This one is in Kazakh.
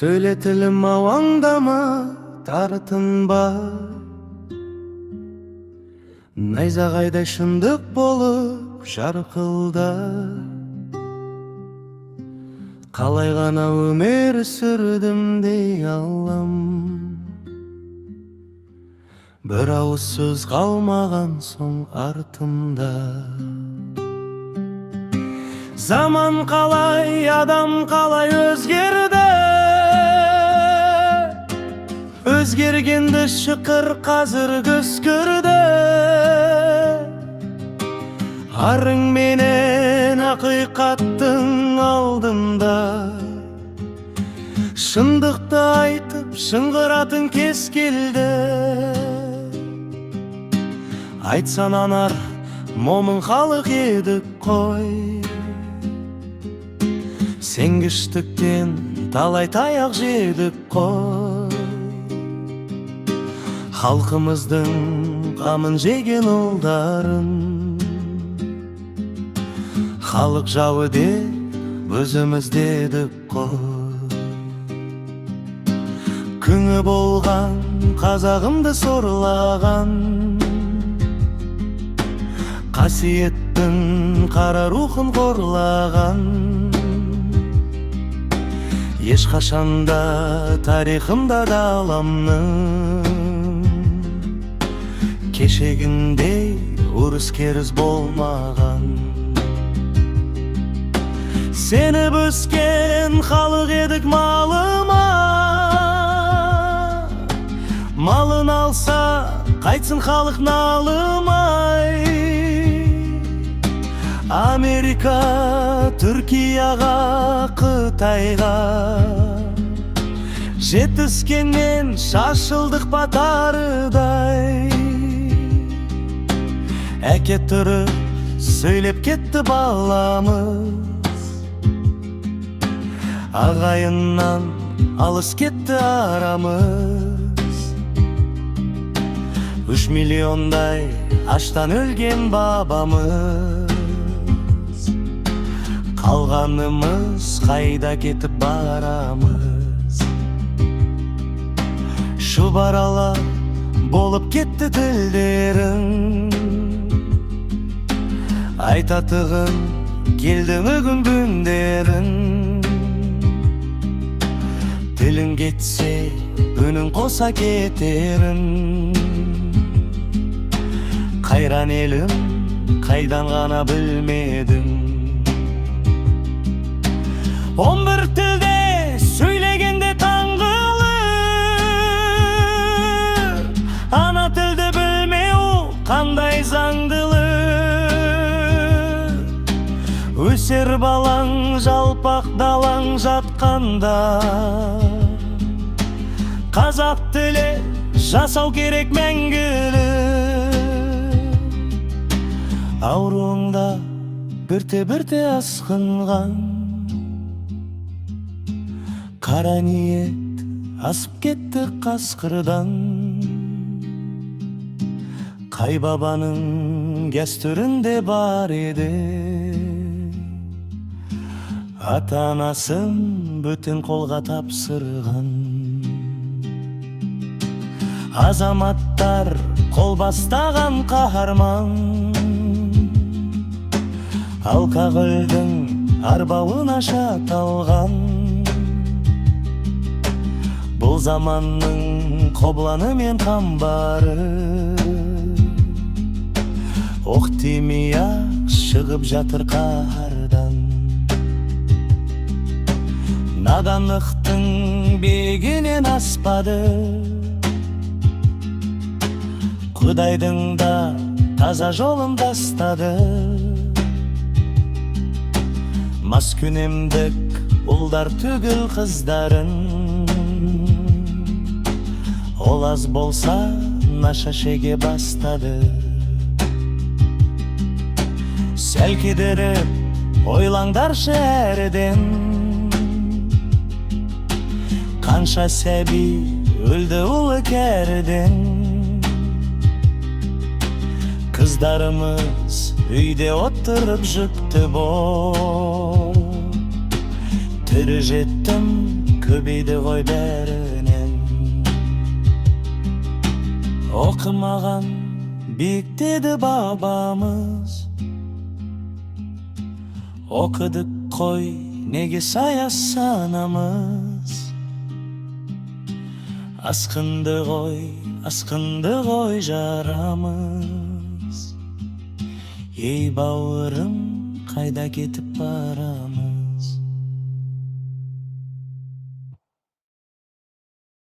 Söyletelim avandama tartınba, найзағайдай шындық болып жарқылда. Қалай ғана өмір сүрдім дей алам, бір ауыз сөз қалмаған соң артымда. Заман қалай, адам қалай өзгерді, өзгергенді шықыр қазір көз көрді. Арың менен ақиқаттың алдында, шындықты айтып шыңғыратын кез келді. Айтсан анар момын халық едік қой, сенгіштіктен талай таяқ жедік қой. Халқымыздың қамын жеген ұлдарын халық жауы деп өзіміз дедік қой. Күңі болған қазағымды сорлаған, қасиеттің қара рухын қорлаған. Ешқашанда тарихымда даламның кешегіндей ұрыс-керіс болмаған. Сеніп өскен халық едік малыма, малын алса қайтсын халық налымай. Америка, Түркияға, Қытайға жетіскеннен шашылдық батарыдай. Әке тұрып сөйлеп кетті баламыз, ағайыннан алыс кетті арамыз. 3 миллиондай аштан өлген бабамыз, қалғанымыз қайда кетіп барамыз. Шұбарала болып кетті тілдерің, айтатығын келді мүгін бүндерің. Тілің кетсе үнің қоса кетерін, қайран елім қайдан ғана білмедің. 11 тілде сөйлегенде таңғылы, ана тілді білмеу қандай заңдылы. Өсер балаң жалпақ далаң жатқанда, қазақ тілі жасау керек мәңгілі. Ауруыңда бірте-бірте асқынған, қара ниет асып кетті қасқырдан. Қай бабаның дәстүрінде бар еді, ата-анасын бөтен қолға тапсырған. Азаматтар қол бастаған қаһарман, алқағөлдің арбауына шаталған. Бұл заманның қобланы мен қамбары, оқ тимей ақ шығып жатыр қаһардан. Наданлықтың биігінен аспады, Құдайдың да таза жолын тастады. Маскүнемдік ұлдар түгіл қыздарын, ол аз болса наша шеге бастады. Сәл кедеріп ойлаңдаршы әрден, қанша сәби өлді ұлы кәрден. Қыздарымыз үйде отырып жүкті бол, тірі жеттім Köbeydi goy bärinen. Okumagan bik dedi babamız. Okuduk koy negi sayas anamız. Askındı goy jaramız. Ey bauırım kayda ketip baramız.